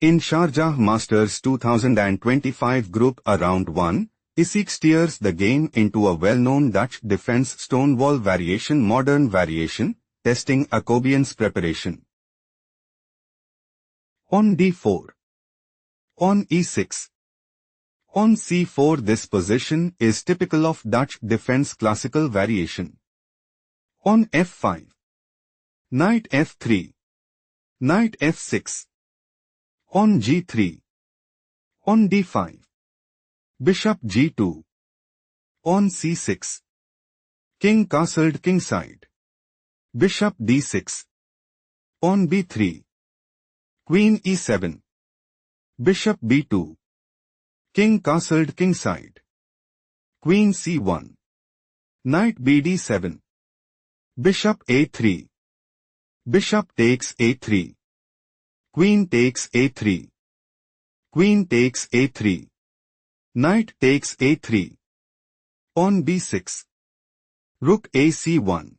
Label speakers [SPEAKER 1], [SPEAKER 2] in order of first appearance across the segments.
[SPEAKER 1] In Sharjah Masters 2025 Group Round 1, Isik steers the game into a well-known Dutch defense stonewall variation modern variation, testing Akobian's preparation. On d4. On e6. On c4. This position is typical of Dutch defense classical variation. On f5. Knight f3. Knight f6. On g3. On d5. Bishop g2. On c6. King castled kingside. Bishop d6. On b3. Queen e7. Bishop b2. King castled kingside. Queen c1. Knight bd7. Bishop a3. Bishop takes a3. Queen takes a3. Queen takes a3. Knight takes a3. On b6. Rook ac1.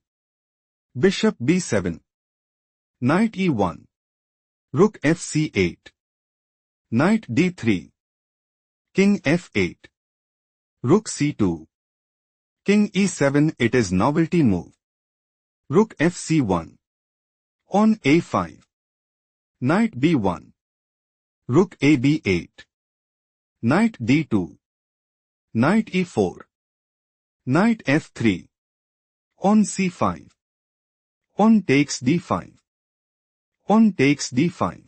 [SPEAKER 1] Bishop b7. Knight e1. Rook fc8. Knight d3. King f8. Rook c2. King e7. It is novelty move. Rook fc1. On a5. Knight b1. Rook ab8. Knight d2. Knight e4. Knight f3. On c5. On takes d5. On takes d5.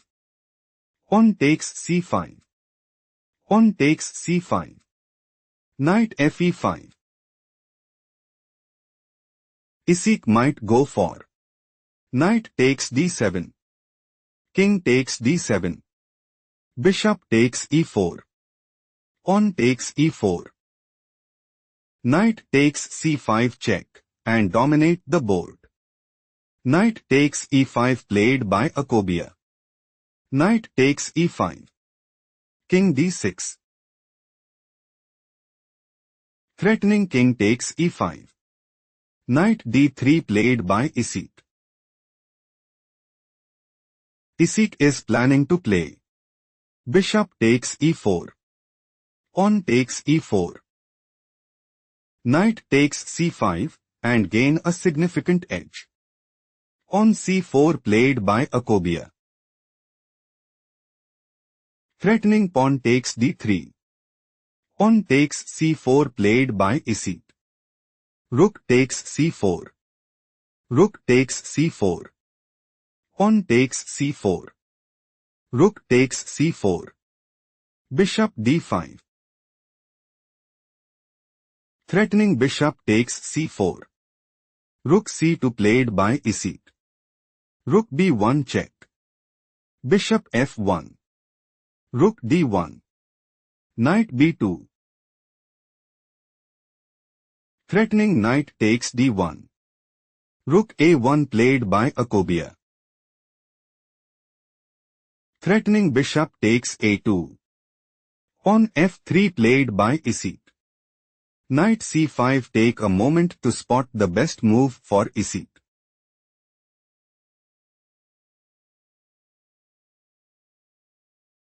[SPEAKER 1] On takes c5. On takes c5. Knight fe5. Isik might go for. Knight takes d7. King takes d7. Bishop takes e4. On takes e4. Knight takes c5 check, and dominate the board. Knight takes e5 played by Akobian. Knight takes e5. King d6. Threatening king takes e5. Knight d3 played by Isik. Isik is planning to play. Bishop takes e4. On takes e4. Knight takes c5, and gain a significant edge. On c4 played by Akobian. Threatening pawn takes d3. On takes c4 played by Isik. Rook takes c4. Rook takes c4. On takes c4. Rook takes c4. Bishop d5. Threatening bishop takes c4. Rook c2 played by Isik. Rook b1 check. Bishop f1. Rook d1. Knight b2. Threatening knight takes d1. Rook a1 played by Akobian. Threatening bishop takes a2. On f3 played by Isik. Knight c5. Take a moment to spot the best move for Isik.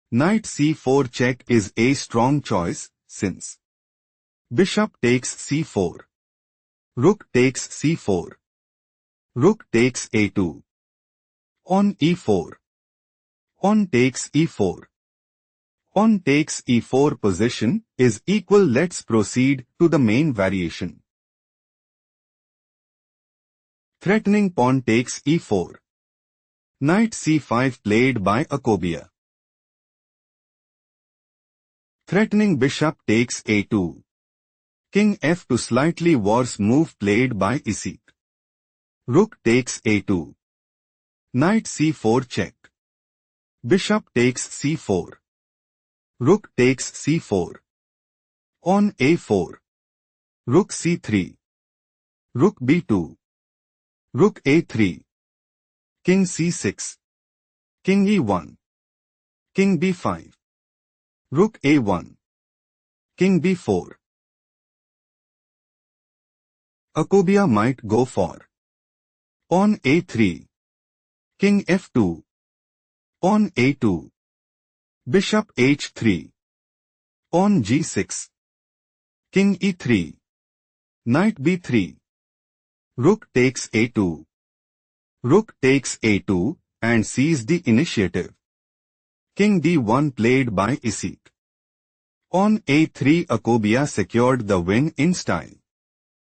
[SPEAKER 1] Knight c4 check is a strong choice, since bishop takes c4. Rook takes c4. Rook takes a2. On e4. On takes e4. On takes e4 position is equal. Let's proceed to the main variation. Threatening pawn takes e4. Knight c5 played by Akobian. Threatening bishop takes a2. King f2 slightly worse move played by Isik. Rook takes a2. Knight c4 check. Bishop takes c4. Rook takes c4. On a4. Rook c3. Rook b2. Rook a3. King c6. King e1. King b5. Rook a1. King b4. Akobian might go for. On a3. King f2. On a2. Bishop h3. Pawn g6. King e3. Knight b3. Rook takes a2. Rook takes a2 and seized the initiative. King d1 played by Isik. On a3 Akobian secured the win in style.